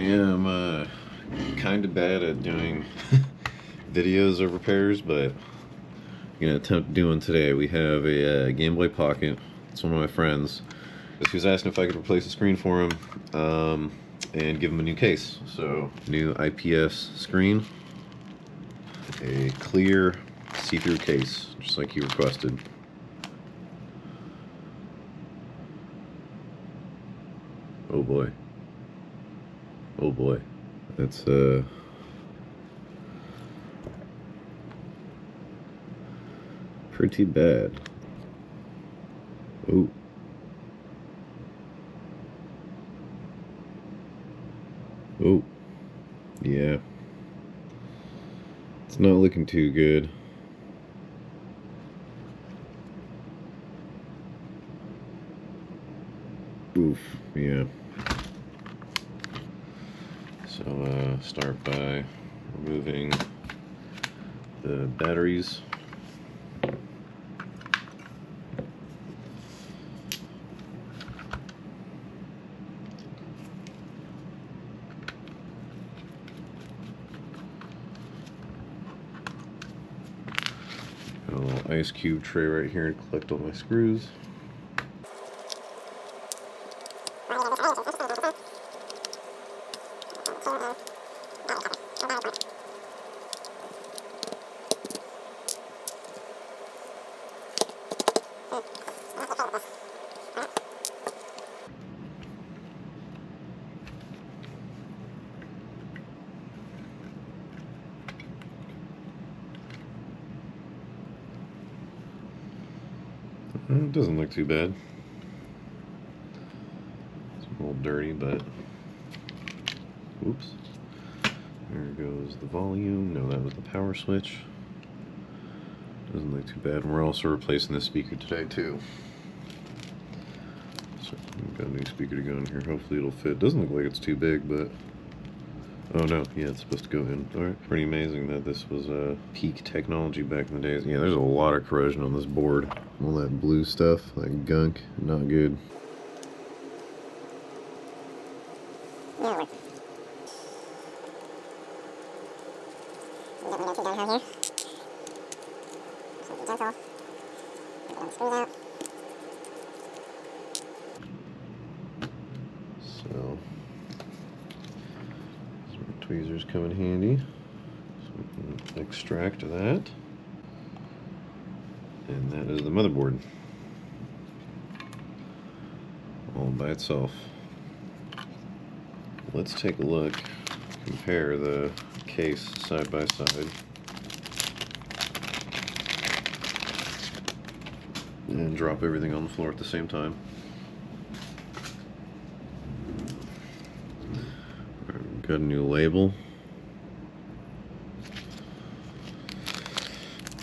Yeah, I'm kind of bad at doing videos of repairs, but I'm gonna attempt doing today. We have a Game Boy Pocket. It's one of my friends. He was asking if I could replace the screen for him and give him a new case. So, new IPS screen, a clear see-through case, just like he requested. Oh boy. Oh boy. That's pretty bad. Oh. Oh. Yeah. It's not looking too good. Oof. Yeah. So, start by removing the batteries. Got a little ice cube tray right here to collect all my screws. It doesn't look too bad. It's a little dirty, but oops. There goes the volume. No, that was the power switch. Doesn't look too bad. And we're also replacing this speaker today too. So we've got a new speaker to go in here. Hopefully it'll fit. Doesn't look like it's too big, but oh no, yeah, it's supposed to go in. Alright, pretty amazing that this was peak technology back in the days. Yeah, there's a lot of corrosion on this board. All that blue stuff, that gunk, not good. So, some tweezers come in handy. So we can extract that. And that is the motherboard. All by itself. Let's take a look, compare the case side by side. And drop everything on the floor at the same time. Got a new label.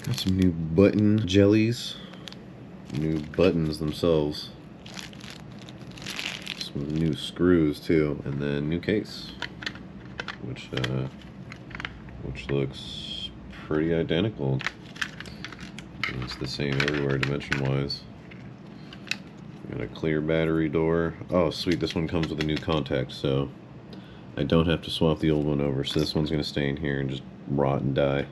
Got some new button jellies. New buttons themselves. Some new screws too, and then new case, which looks pretty identical. It's the same everywhere dimension-wise. Got a clear battery door. Oh, sweet! This one comes with a new contact, so I don't have to swap the old one over. So this one's gonna stay in here and just rot and die.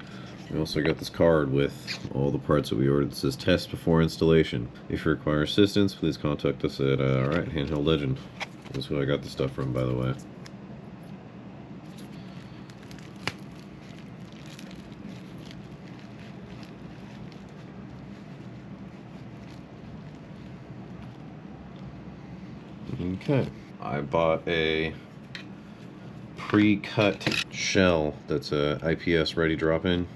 We also got this card with all the parts that we ordered. It says test before installation. If you require assistance, please contact us at alright, Handheld Legend. That's who I got the stuff from, by the way. Okay, I bought a pre-cut shell that's a IPS ready drop-in.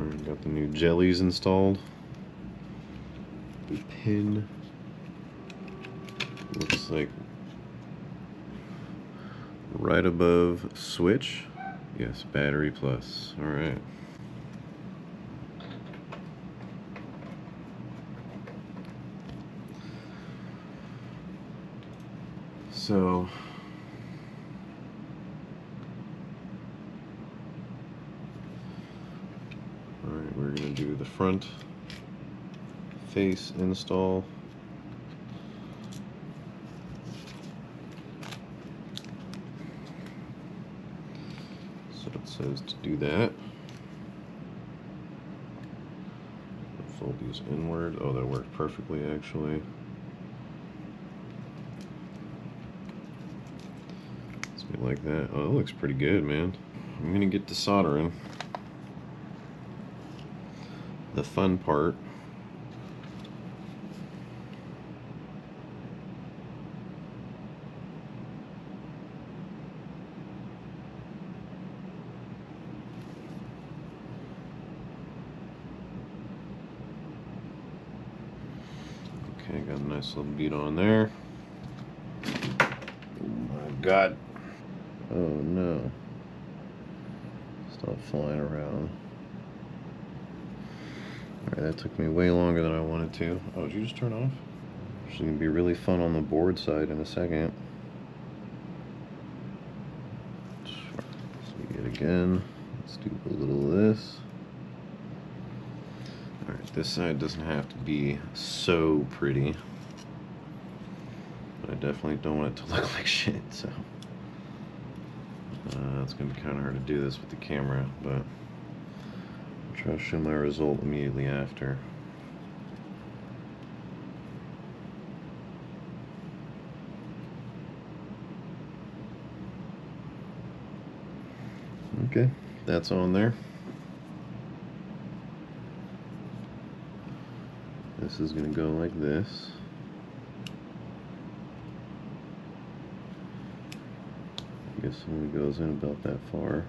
Alright, got the new jellies installed. The pin looks like right above switch. Yes, battery plus. Alright. So alright, we're gonna do the front face install. So it says to do that. Fold these inward. Oh, that worked perfectly actually. Let's get like that. Oh, that looks pretty good, man. I'm gonna get to soldering. The fun part. Okay, got a nice little bead on there. Oh my god. Oh no. Stop flying around. Alright, that took me way longer than I wanted to. Oh, did you just turn off? It's gonna be really fun on the board side in a second. See it again. Let's do a little of this. Alright, this side doesn't have to be so pretty. But I definitely don't want it to look like shit, so. It's gonna be kind of hard to do this with the camera, but I'll try to show my result immediately after. Okay, that's on there. This is gonna go like this. I guess it only goes in about that far.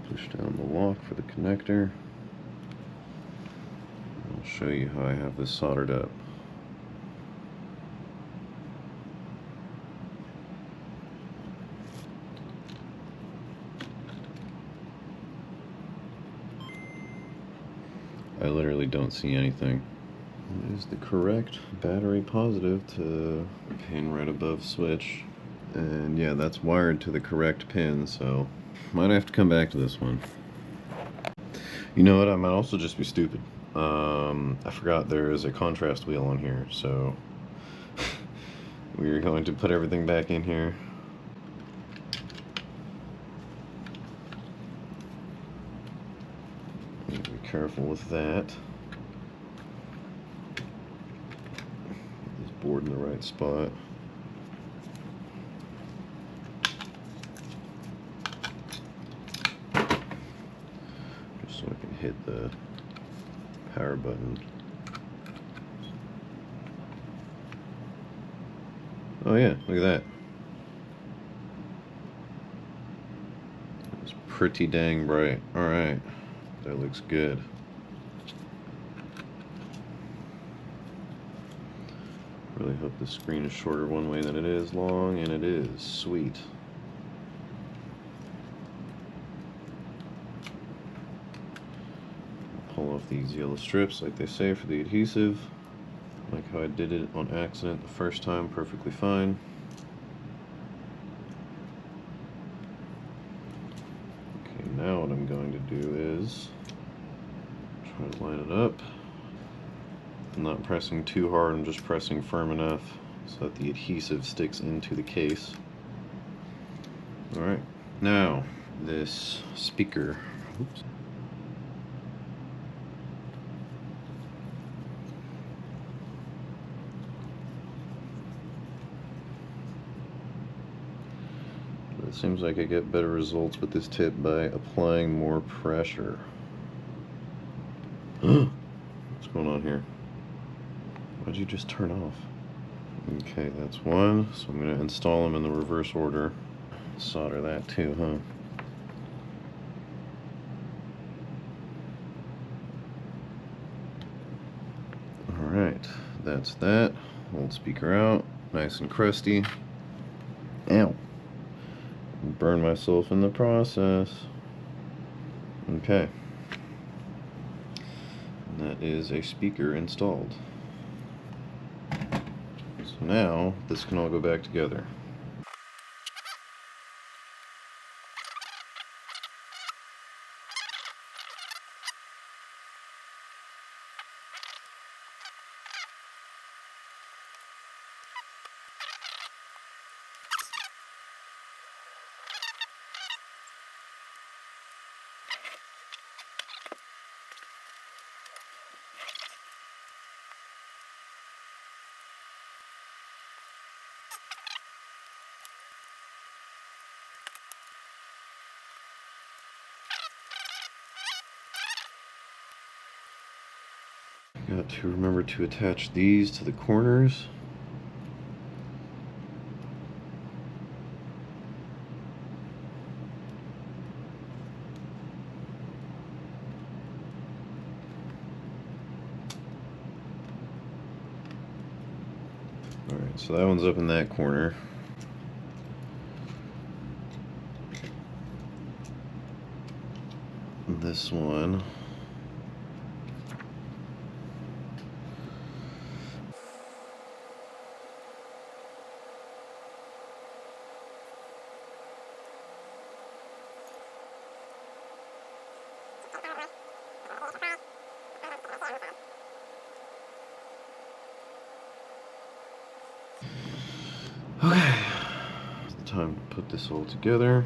Push down the lock for the connector. I'll show you how I have this soldered up. I literally don't see anything. It is the correct battery positive to pin right above switch. And yeah, that's wired to the correct pin, so might have to come back to this one. You know what, I might also just be stupid. I forgot there is a contrast wheel on here, so we're going to put everything back in here. Be careful with that. Get this board in the right spot. Just so I can hit the power button. Oh yeah, look at that. It's pretty dang bright. Alright, that looks good. Really hope the screen is shorter one way than it is long, and it is. Sweet. Pull off these yellow strips like they say for the adhesive. Like how I did it on accident the first time, perfectly fine. Okay, now what I'm going to do is try to line it up. I'm not pressing too hard, I'm just pressing firm enough so that the adhesive sticks into the case. Alright, now this speaker. Oops. It seems like I get better results with this tip by applying more pressure. What's going on here? Why'd you just turn off? Okay, that's one. So I'm going to install them in the reverse order. Solder that too, huh? Alright, that's that. Old speaker out. Nice and crusty. Ow. Burn myself in the process. Okay. And that is a speaker installed. So now, this can all go back together. Got to remember to attach these to the corners. Alright, so that one's up in that corner. This one. Okay, it's time to put this all together.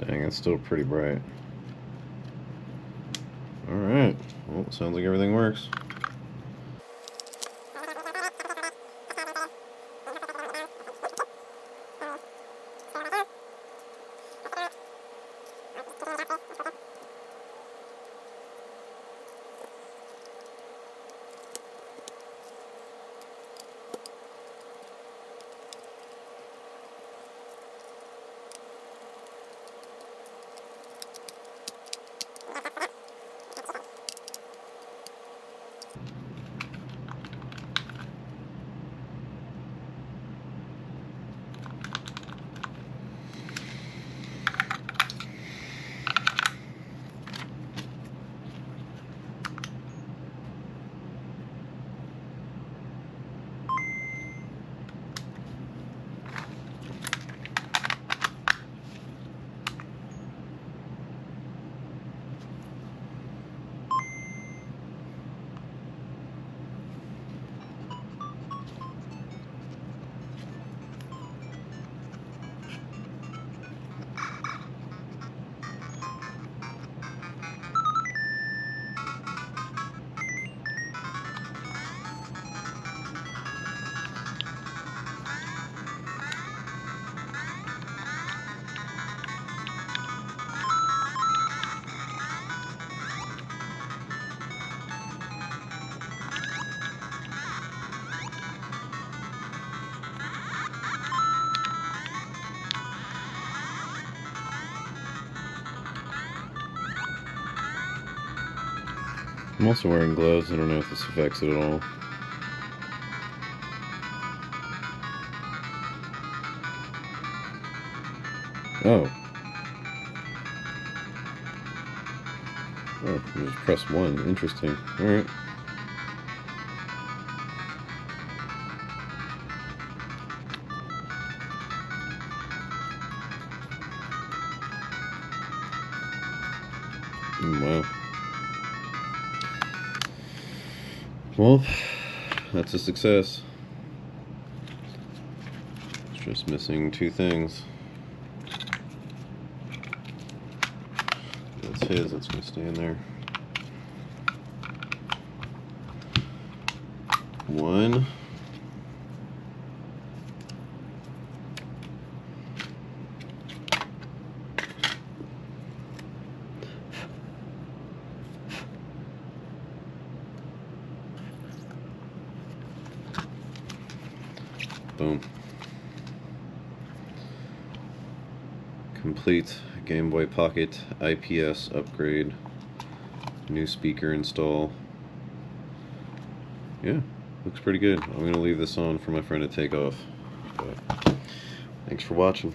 Dang, it's still pretty bright. Alright, well, sounds like everything works. I'm also wearing gloves. I don't know if this affects it at all. Oh. Oh, you just press 1. Interesting. Alright. Wow. Well, that's a success. It's just missing 2 things. That's his, that's going to stay in there. 1. Boom. Complete Game Boy Pocket IPS upgrade. New speaker install. Yeah, looks pretty good. I'm going to leave this on for my friend to take off. But thanks for watching.